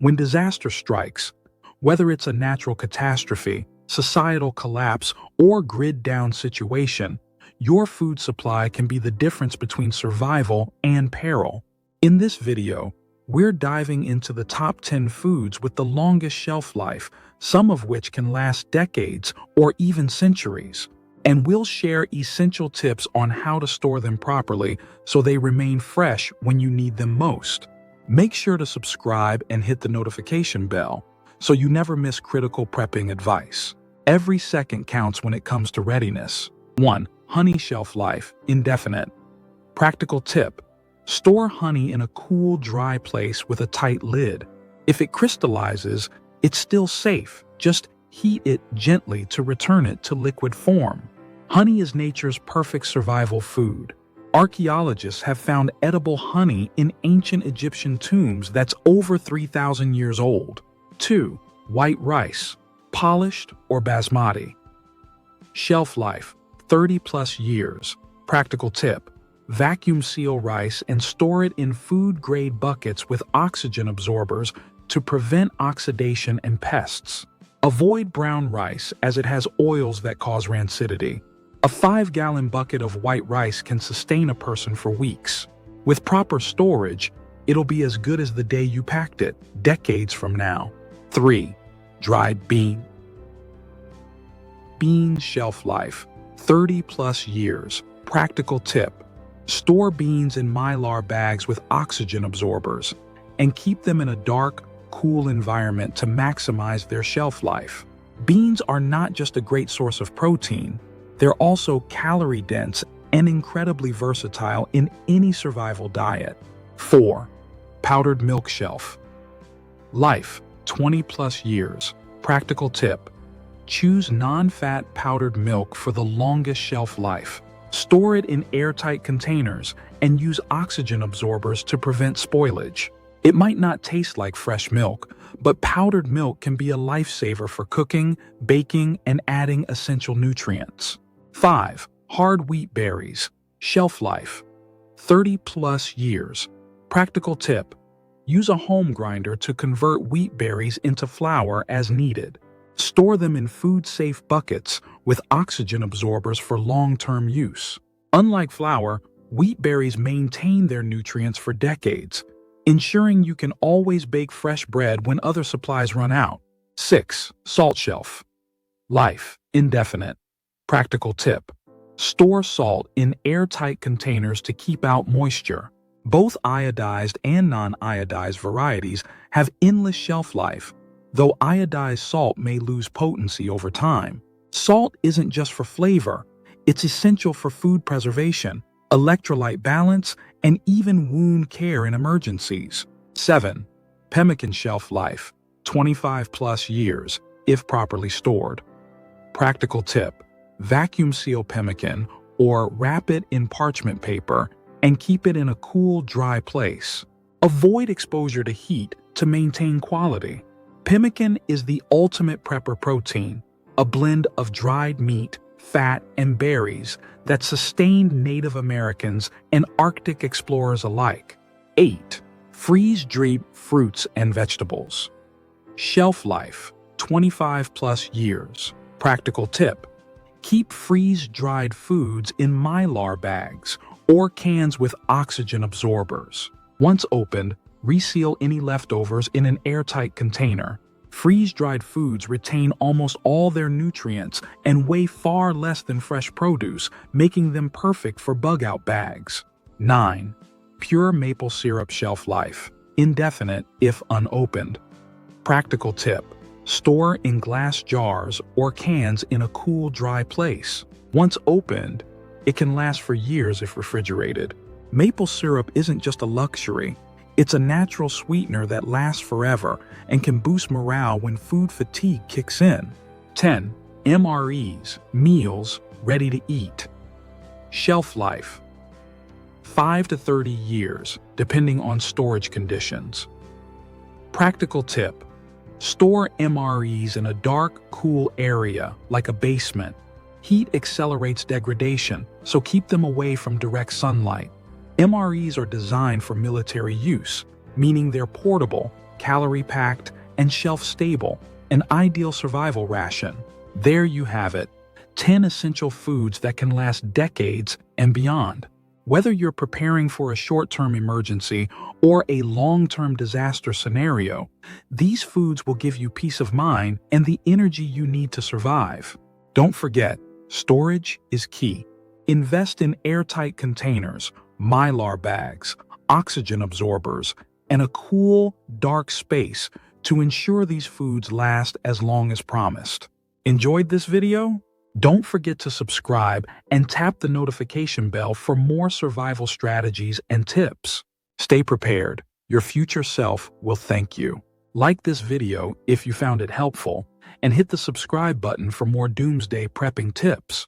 When disaster strikes, whether it's a natural catastrophe, societal collapse, or grid-down situation, your food supply can be the difference between survival and peril. In this video, we're diving into the top 10 foods with the longest shelf life, some of which can last decades or even centuries. And we'll share essential tips on how to store them properly so they remain fresh when you need them most. Make sure to subscribe and hit the notification bell so you never miss critical prepping advice. Every second counts when it comes to readiness. 1. Honey shelf life, indefinite. Practical tip: store honey in a cool, dry place with a tight lid. If it crystallizes, it's still safe. Just heat it gently to return it to liquid form. Honey is nature's perfect survival food. Archaeologists have found edible honey in ancient Egyptian tombs that's over 3,000 years old. 2. White rice, polished or basmati. Shelf life, 30+ years. Practical tip: vacuum seal rice and store it in food-grade buckets with oxygen absorbers to prevent oxidation and pests. Avoid brown rice as it has oils that cause rancidity. A 5-gallon bucket of white rice can sustain a person for weeks. With proper storage, it'll be as good as the day you packed it, decades from now. 3. Dried bean. Bean shelf life, 30+ years. Practical tip: store beans in Mylar bags with oxygen absorbers and keep them in a dark, cool environment to maximize their shelf life. Beans are not just a great source of protein, they're also calorie-dense and incredibly versatile in any survival diet. 4. Powdered milk shelf life, 20+ years. Practical tip: choose non-fat powdered milk for the longest shelf life. Store it in airtight containers and use oxygen absorbers to prevent spoilage. It might not taste like fresh milk, but powdered milk can be a lifesaver for cooking, baking, and adding essential nutrients. 5. Hard wheat berries. Shelf life, 30+ years. Practical tip: use a home grinder to convert wheat berries into flour as needed. Store them in food-safe buckets with oxygen absorbers for long-term use. Unlike flour, wheat berries maintain their nutrients for decades, ensuring you can always bake fresh bread when other supplies run out. 6. Salt shelf life, indefinite. Practical tip: store salt in airtight containers to keep out moisture. Both iodized and non-iodized varieties have endless shelf life, though iodized salt may lose potency over time. Salt isn't just for flavor, it's essential for food preservation, electrolyte balance, and even wound care in emergencies. 7. Pemmican shelf life, 25+ years, if properly stored. Practical tip: vacuum seal pemmican or wrap it in parchment paper and keep it in a cool, dry place. Avoid exposure to heat to maintain quality. Pemmican is the ultimate prepper protein, a blend of dried meat, fat, and berries that sustained Native Americans and Arctic explorers alike. 8. Freeze-dried fruits and vegetables. Shelf life, 25+ years. Practical tip: keep freeze-dried foods in Mylar bags or cans with oxygen absorbers. Once opened, reseal any leftovers in an airtight container. Freeze-dried foods retain almost all their nutrients and weigh far less than fresh produce, making them perfect for bug-out bags. 9. Pure maple syrup shelf life, indefinite if unopened. Practical tip: store in glass jars or cans in a cool, dry place. Once opened, it can last for years if refrigerated. Maple syrup isn't just a luxury, it's a natural sweetener that lasts forever and can boost morale when food fatigue kicks in. 10. MREs, meals ready to eat. Shelf life, 5 to 30 years, depending on storage conditions. Practical tip: store MREs in a dark, cool area like a basement. Heat accelerates degradation, so keep them away from direct sunlight. MREs are designed for military use, meaning they're portable, calorie-packed, and shelf-stable, an ideal survival ration. There you have it, 10 essential foods that can last decades and beyond. Whether you're preparing for a short-term emergency or a long-term disaster scenario, these foods will give you peace of mind and the energy you need to survive. Don't forget, storage is key. Invest in airtight containers, Mylar bags, oxygen absorbers, and a cool, dark space to ensure these foods last as long as promised. Enjoyed this video? Don't forget to subscribe and tap the notification bell for more survival strategies and tips. Stay prepared. Your future self will thank you. Like this video if you found it helpful, and hit the subscribe button for more Doomsday prepping tips.